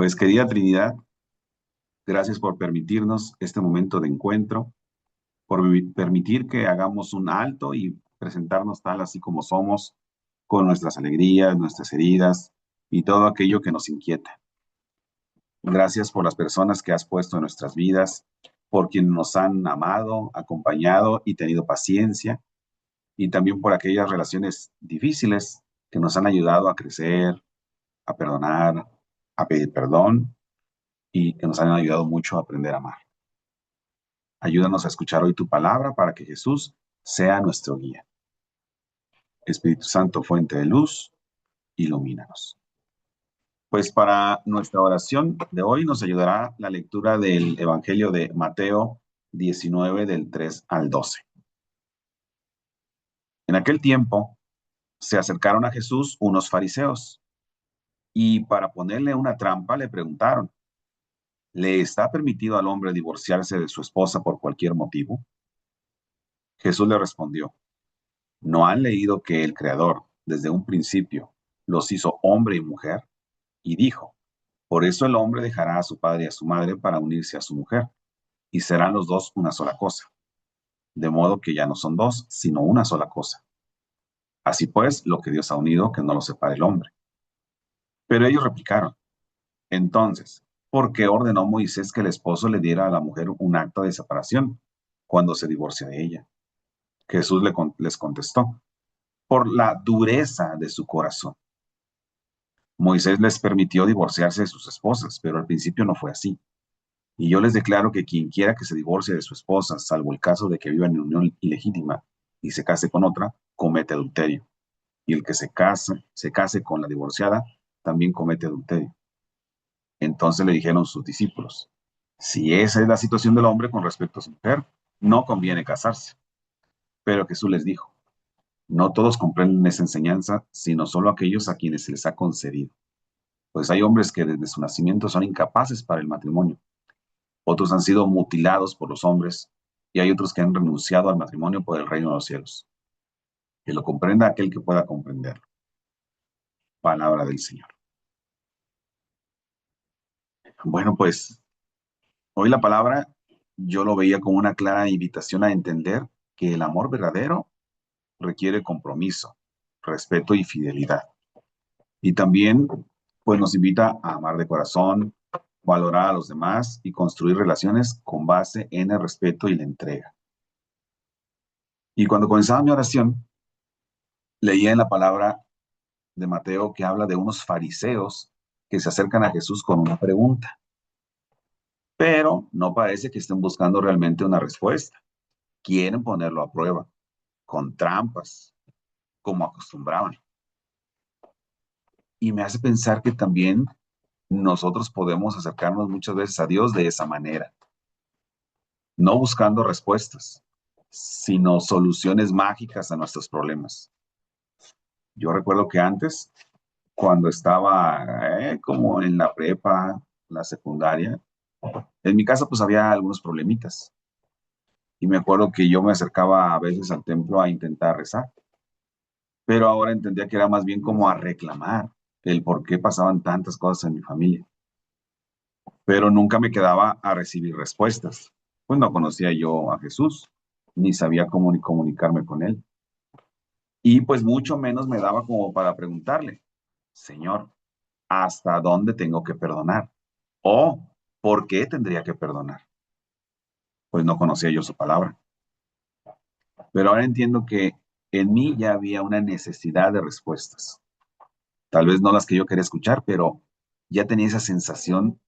Pues querida Trinidad, gracias por permitirnos este momento de encuentro, por permitir que hagamos un alto y presentarnos tal así como somos, con nuestras alegrías, nuestras heridas y todo aquello que nos inquieta. Gracias por las personas que has puesto en nuestras vidas, por quienes nos han amado, acompañado y tenido paciencia, y también por aquellas relaciones difíciles que nos han ayudado a crecer, a perdonar, a pedir perdón y que nos han ayudado mucho a aprender a amar. Ayúdanos a escuchar hoy tu palabra para que Jesús sea nuestro guía. Espíritu Santo, fuente de luz, ilumínanos. Pues para nuestra oración de hoy nos ayudará la lectura del Evangelio de Mateo 19 del 3 al 12. En aquel tiempo se acercaron a Jesús unos fariseos y para ponerle una trampa le preguntaron, ¿le está permitido al hombre divorciarse de su esposa por cualquier motivo? Jesús le respondió, ¿no han leído que el Creador, desde un principio, los hizo hombre y mujer? Y dijo, por eso el hombre dejará a su padre y a su madre para unirse a su mujer, y serán los dos una sola cosa. De modo que ya no son dos, sino una sola cosa. Así pues, lo que Dios ha unido, que no lo separe el hombre. Pero ellos replicaron, entonces, ¿por qué ordenó Moisés que el esposo le diera a la mujer un acta de separación cuando se divorcia de ella? Jesús les contestó, por la dureza de su corazón. Moisés les permitió divorciarse de sus esposas, pero al principio no fue así. Y yo les declaro que quien quiera que se divorcie de su esposa, salvo el caso de que viva en unión ilegítima y se case con otra, comete adulterio. Y el que se case con la divorciada, también comete adulterio. Entonces le dijeron sus discípulos, si esa es la situación del hombre con respecto a su mujer, no conviene casarse. Pero Jesús les dijo, no todos comprenden esa enseñanza, sino solo aquellos a quienes se les ha concedido. Pues hay hombres que desde su nacimiento son incapaces para el matrimonio. Otros han sido mutilados por los hombres y hay otros que han renunciado al matrimonio por el reino de los cielos. Que lo comprenda aquel que pueda comprenderlo. Palabra del Señor. Bueno, pues hoy la palabra yo lo veía como una clara invitación a entender que el amor verdadero requiere compromiso, respeto y fidelidad. Y también pues nos invita a amar de corazón, valorar a los demás y construir relaciones con base en el respeto y la entrega. Y cuando comenzaba mi oración, leía en la palabra de Mateo que habla de unos fariseos que se acercan a Jesús con una pregunta, pero no parece que estén buscando realmente una respuesta. Quieren ponerlo a prueba, con trampas, como acostumbraban. Y me hace pensar que también nosotros podemos acercarnos muchas veces a Dios de esa manera, no buscando respuestas, sino soluciones mágicas a nuestros problemas. Yo recuerdo que antes, cuando estaba como en la prepa, la secundaria, en mi casa pues había algunos problemitas. Y me acuerdo que yo me acercaba a veces al templo a intentar rezar, pero ahora entendía que era más bien como a reclamar el por qué pasaban tantas cosas en mi familia. Pero nunca me quedaba a recibir respuestas. Pues no conocía yo a Jesús, ni sabía cómo ni comunicarme con él. Y pues mucho menos me daba como para preguntarle, Señor, ¿hasta dónde tengo que perdonar? ¿O por qué tendría que perdonar? Pues no conocía yo su palabra. Pero ahora entiendo que en mí ya había una necesidad de respuestas. Tal vez no las que yo quería escuchar, pero ya tenía esa sensación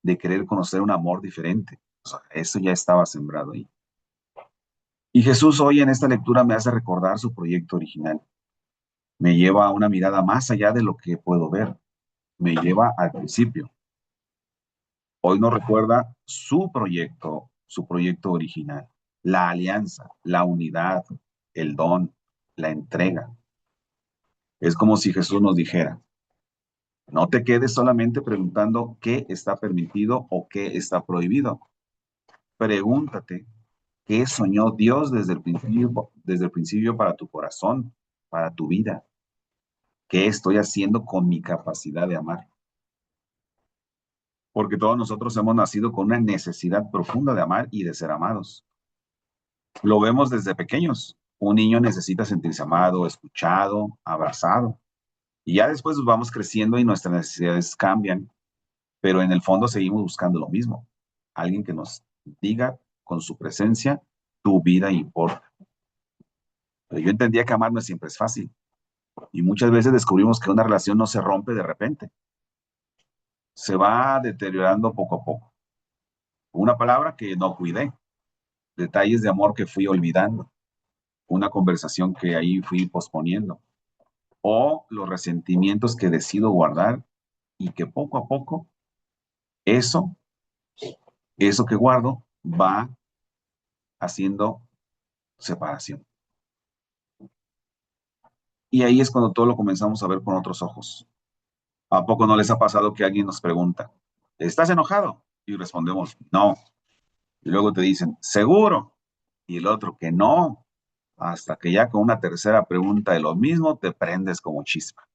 de querer conocer un amor diferente. O sea, eso ya estaba sembrado ahí. Y Jesús hoy en esta lectura me hace recordar su proyecto original. Me lleva a una mirada más allá de lo que puedo ver. Me lleva al principio. Hoy nos recuerda su proyecto original, la alianza, la unidad, el don, la entrega. Es como si Jesús nos dijera, no te quedes solamente preguntando qué está permitido o qué está prohibido. Pregúntate qué soñó Dios desde el principio para tu corazón, para tu vida. ¿Qué estoy haciendo con mi capacidad de amar? porque todos nosotros hemos nacido con una necesidad profunda de amar y de ser amados. Lo vemos desde pequeños. Un niño necesita sentirse amado, escuchado, abrazado. Y ya después vamos creciendo y nuestras necesidades cambian, pero en el fondo seguimos buscando lo mismo. Alguien que nos diga con su presencia, tu vida importa. Pero yo entendía que amar no siempre es fácil. Y muchas veces descubrimos que una relación no se rompe de repente. Se va deteriorando poco a poco. Una palabra que no cuidé, detalles de amor que fui olvidando, una conversación que ahí fui posponiendo, o los resentimientos que decido guardar y que poco a poco eso, eso que guardo va haciendo separación. Y ahí es cuando todo lo comenzamos a ver con otros ojos. ¿A poco no les ha pasado que alguien nos pregunta, ¿estás enojado? Y respondemos, no. Y luego te dicen, ¿seguro? Y el otro que no. Hasta que ya con una tercera pregunta de lo mismo te prendes como chispa.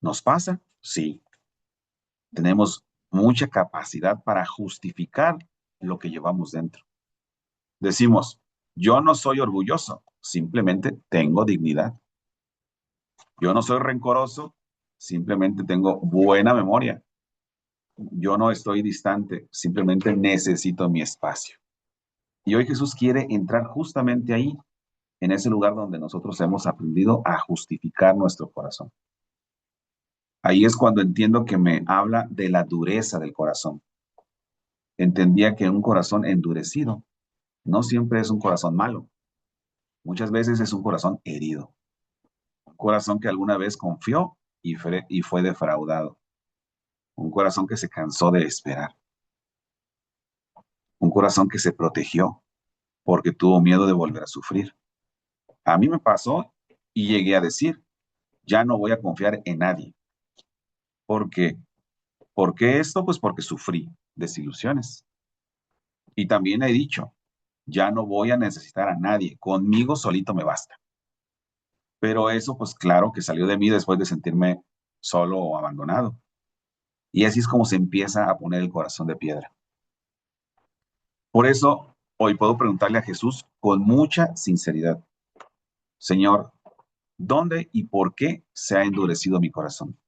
¿Nos pasa? Sí. Tenemos mucha capacidad para justificar lo que llevamos dentro. Decimos, yo no soy orgulloso, simplemente tengo dignidad. Yo no soy rencoroso, simplemente tengo buena memoria. Yo no estoy distante, simplemente necesito mi espacio. Y hoy Jesús quiere entrar justamente ahí, en ese lugar donde nosotros hemos aprendido a justificar nuestro corazón. Ahí es cuando entiendo que me habla de la dureza del corazón. Entendía que un corazón endurecido no siempre es un corazón malo. Muchas veces es un corazón herido. Un corazón que alguna vez confió y fue defraudado. Un corazón que se cansó de esperar. Un corazón que se protegió porque tuvo miedo de volver a sufrir. A mí me pasó y llegué a decir, ya no voy a confiar en nadie. ¿Por qué? ¿Por qué esto? Pues porque sufrí desilusiones. Y también he dicho, ya no voy a necesitar a nadie, conmigo solito me basta. Pero eso, pues claro que salió de mí después de sentirme solo o abandonado. Y así es como se empieza a poner el corazón de piedra. Por eso, hoy puedo preguntarle a Jesús con mucha sinceridad, Señor, ¿dónde y por qué se ha endurecido mi corazón?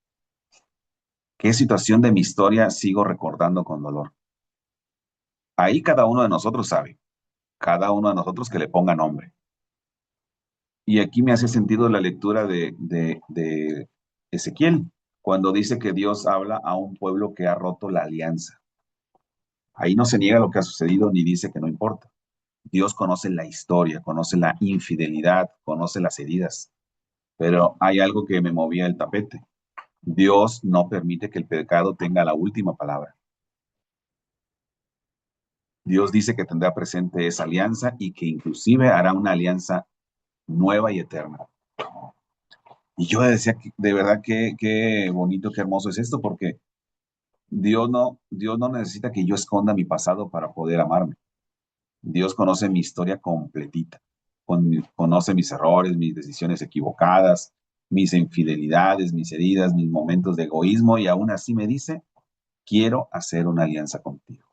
¿Qué situación de mi historia sigo recordando con dolor? Ahí cada uno de nosotros sabe, cada uno de nosotros que le ponga nombre. Y aquí me hace sentido la lectura de Ezequiel, cuando dice que Dios habla a un pueblo que ha roto la alianza. Ahí no se niega lo que ha sucedido ni dice que no importa. Dios conoce la historia, conoce la infidelidad, conoce las heridas, pero hay algo que me movía el tapete. Dios no permite que el pecado tenga la última palabra. Dios dice que tendrá presente esa alianza y que inclusive hará una alianza nueva y eterna. Y yo decía, de verdad, qué bonito, qué hermoso es esto, porque Dios no necesita que yo esconda mi pasado para poder amarme. Dios conoce mi historia completita, conoce mis errores, mis decisiones equivocadas, mis infidelidades, mis heridas, mis momentos de egoísmo, y aún así me dice, quiero hacer una alianza contigo.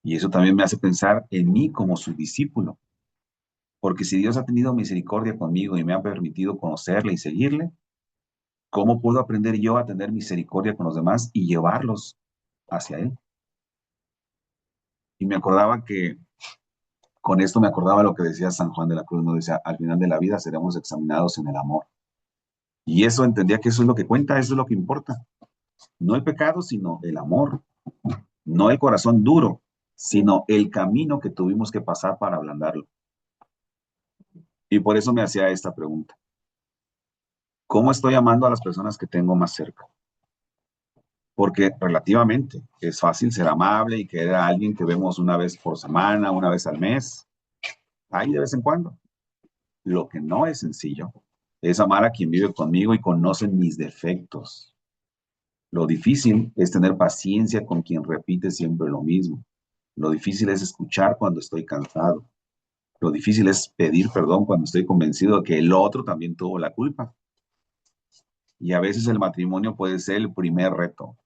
Y eso también me hace pensar en mí como su discípulo, porque si Dios ha tenido misericordia conmigo y me ha permitido conocerle y seguirle, ¿cómo puedo aprender yo a tener misericordia con los demás y llevarlos hacia Él? Y me acordaba que, con esto me acordaba lo que decía San Juan de la Cruz, nos decía, al final de la vida seremos examinados en el amor. Y eso entendía que eso es lo que cuenta, eso es lo que importa. No el pecado, sino el amor. No el corazón duro, sino el camino que tuvimos que pasar para ablandarlo. Y por eso me hacía esta pregunta. ¿Cómo estoy amando a las personas que tengo más cerca? Porque relativamente es fácil ser amable y querer a alguien que vemos una vez por semana, una vez al mes, ahí de vez en cuando. Lo que no es sencillo es amar a quien vive conmigo y conoce mis defectos. Lo difícil es tener paciencia con quien repite siempre lo mismo. Lo difícil es escuchar cuando estoy cansado. Lo difícil es pedir perdón cuando estoy convencido de que el otro también tuvo la culpa. Y a veces el matrimonio puede ser el primer reto.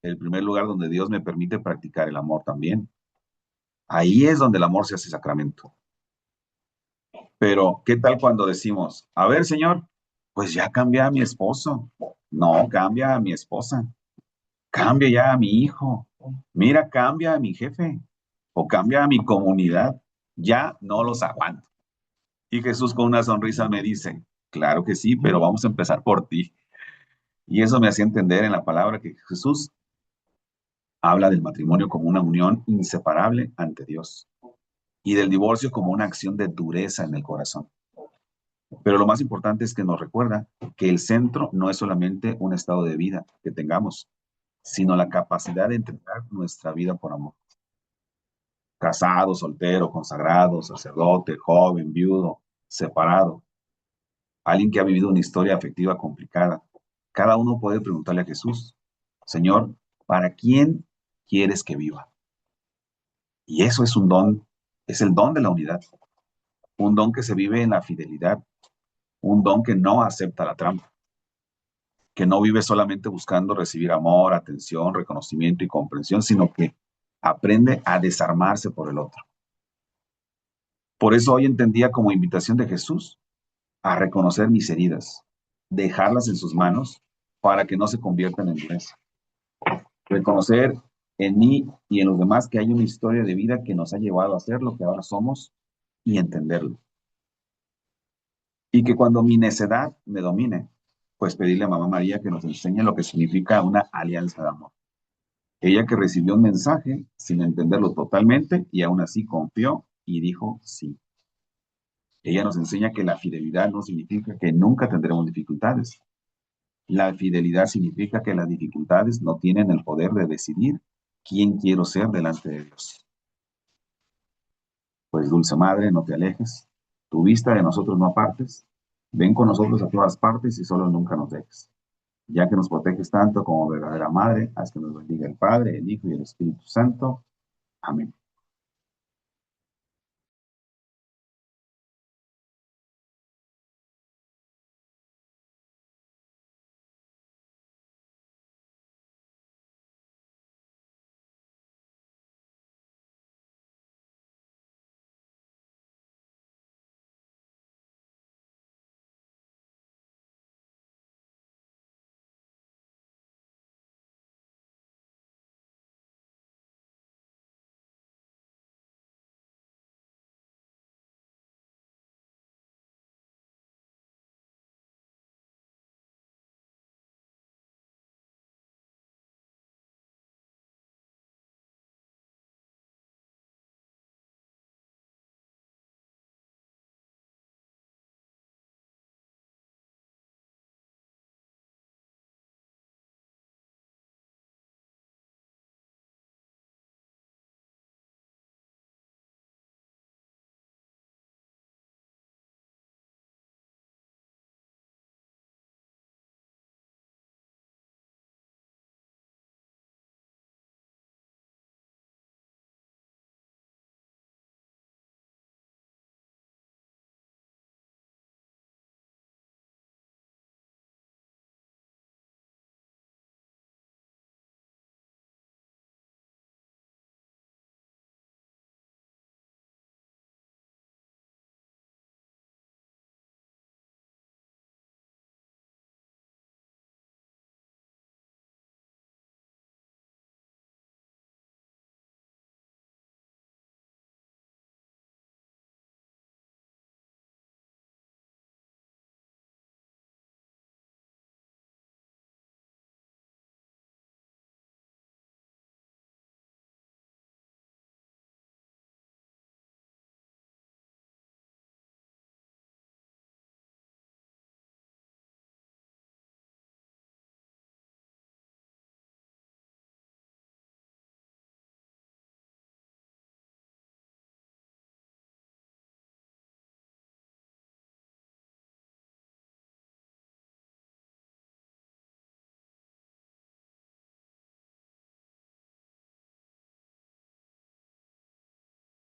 el primer lugar donde Dios me permite practicar el amor también. Ahí es donde el amor se hace sacramento. Pero, ¿qué tal cuando decimos, a ver, Señor, pues ya cambia a mi esposo? No, cambia a mi esposa. Cambia ya a mi hijo. Mira, cambia a mi jefe. O cambia a mi comunidad. Ya no los aguanto. Y Jesús con una sonrisa me dice, claro que sí, pero vamos a empezar por ti. Y eso me hacía entender en la palabra que Jesús habla del matrimonio como una unión inseparable ante Dios y del divorcio como una acción de dureza en el corazón. Pero lo más importante es que nos recuerda que el centro no es solamente un estado de vida que tengamos, sino la capacidad de entregar nuestra vida por amor. Casado, soltero, consagrado, sacerdote, joven, viudo, separado, alguien que ha vivido una historia afectiva complicada. Cada uno puede preguntarle a Jesús, Señor, ¿para quién quieres que viva? Y eso es un don, es el don de la unidad, un don que se vive en la fidelidad, un don que no acepta la trampa, que no vive solamente buscando recibir amor, atención, reconocimiento y comprensión, sino que aprende a desarmarse por el otro. Por eso hoy entendía como invitación de Jesús a reconocer mis heridas, dejarlas en sus manos para que no se conviertan en dureza. Reconocer en mí y en los demás que hay una historia de vida que nos ha llevado a ser lo que ahora somos y entenderlo. Y que cuando mi necedad me domine, pues pedirle a Mamá María que nos enseñe lo que significa una alianza de amor. Ella que recibió un mensaje sin entenderlo totalmente y aún así confió y dijo sí. Ella nos enseña que la fidelidad no significa que nunca tendremos dificultades. La fidelidad significa que las dificultades no tienen el poder de decidir quién quiero ser delante de Dios. Pues dulce madre, no te alejes, tu vista de nosotros no apartes, ven con nosotros a todas partes y solo nunca nos dejes. Ya que nos proteges tanto como verdadera madre, haz que nos bendiga el Padre, el Hijo y el Espíritu Santo. Amén.